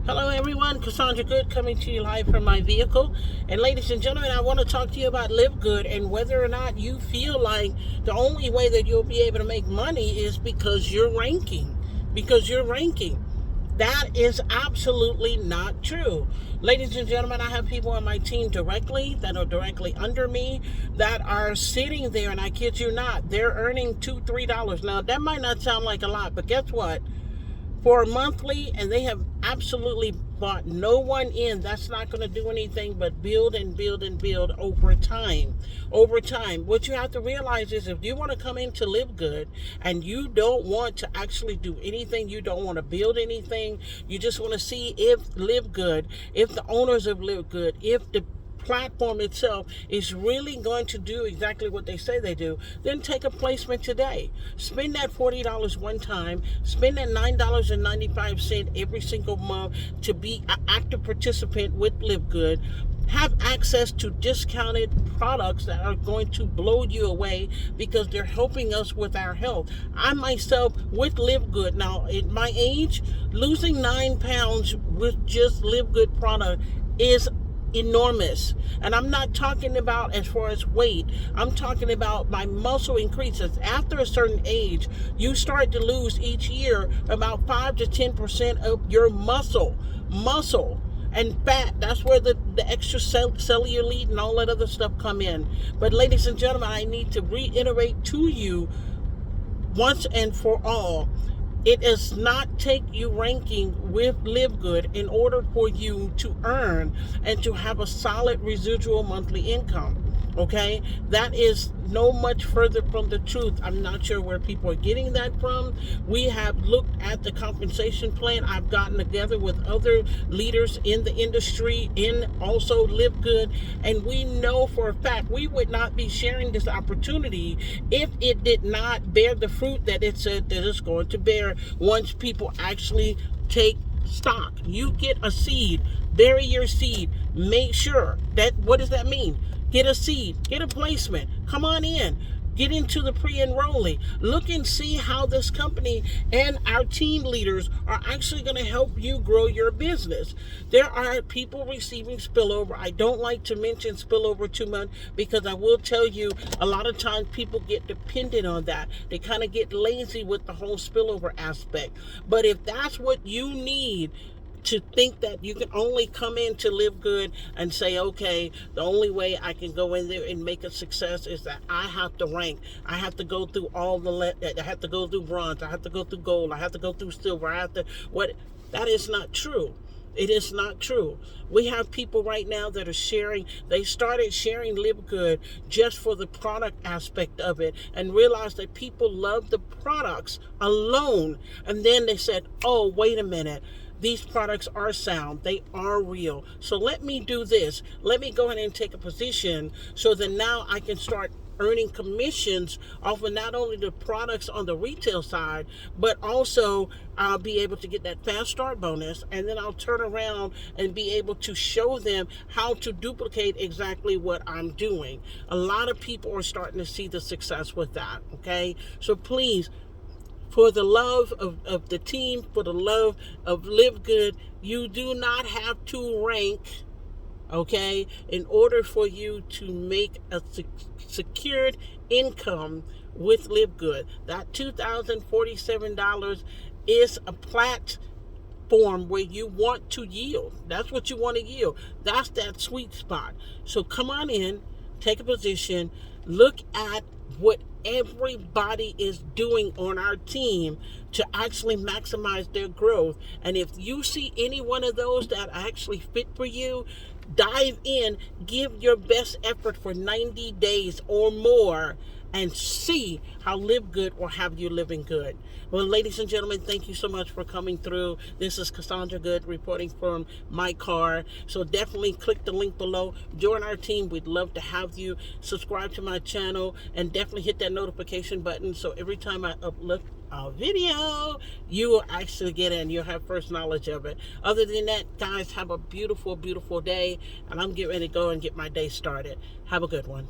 Hello everyone, Cassandra Good coming to you live from my vehicle. And ladies and gentlemen, I want to talk to you about Livegood and whether or not you feel like the only way that you'll be able to make money is because you're ranking. That is absolutely not true. Ladies and gentlemen, I have people on my team that are directly under me that are sitting there, and I kid you not, they're earning $2, $3. Now, that might not sound like a lot, but guess what? For a monthly, and they have absolutely bought no one in. That's not going to do anything but build and build and build over time. What you have to realize is if you want to come into Livegood and you don't want to actually do anything, you don't want to build anything, you just want to see if Livegood, if the owners of Livegood, if the platform itself is really going to do exactly what they say they do, then take a placement today. Spend that $40 one time, spend that $9.95 every single month to be an active participant with Livegood. Have access to discounted products that are going to blow you away because they're helping us with our health. I myself, with Livegood, now at my age, losing 9 pounds with just Livegood product is enormous. And I'm not talking about as far as weight. I'm talking about my muscle increases. After a certain age, you start to lose each year about 5 to 10% of your muscle and fat. That's where the extra cellulite and all that other stuff come in. But ladies and gentlemen, I need to reiterate to you once and for all, it does not take you ranking with Livegood in order for you to earn and to have a solid residual monthly income. Okay, that is no much further from the truth. I'm not sure where people are getting that from. We have looked at the compensation plan. I've gotten together with other leaders in the industry, in also Livegood, and we know for a fact we would not be sharing this opportunity if it did not bear the fruit that it said that it's going to bear once people actually take stock. You get a seed, bury your seed, make sure that, what does that mean? Get a seed, get a placement, come on in, get into the pre-enrolling, look and see how this company and our team leaders are actually going to help you grow your business. There are people receiving spillover. I don't like to mention spillover too much because I will tell you a lot of times people get dependent on that. They kind of get lazy with the whole spillover aspect. But if that's what you need, to think that you can only come in to Livegood and say, okay, the only way I can go in there and make a success is that I have to rank. I have to go through I have to go through bronze. I have to go through gold. I have to go through silver. That is not true. It is not true. We have people right now that are sharing. They started sharing Livegood just for the product aspect of it and realized that people love the products alone. And then they said, oh, wait a minute. These products are sound. They are real. So let me do this. Let me go ahead and take a position so that now I can start earning commissions off of not only the products on the retail side, but also I'll be able to get that fast start bonus, and then I'll turn around and be able to show them how to duplicate exactly what I'm doing. A lot of people are starting to see the success with that, okay? So please, for the love of the team, for the love of Livegood, you do not have to rank, okay, in order for you to make a secured income with Livegood. That $2,047 is a platform where you want to yield. That's what you want to yield. That's that sweet spot. So come on in, take a position, look at what everybody is doing on our team to actually maximize their growth. And if you see any one of those that actually fit for you, dive in, give your best effort for 90 days or more, and see how Livegood will have you living good. Well, ladies and gentlemen, thank you so much for coming through. This is Cassandra Good reporting from my car. So definitely click the link below. Join our team. We'd love to have you. Subscribe to my channel and definitely hit that notification button so every time I upload a video, you will actually get in. You'll have first knowledge of it. Other than that, guys, have a beautiful, beautiful day. And I'm getting ready to go and get my day started. Have a good one.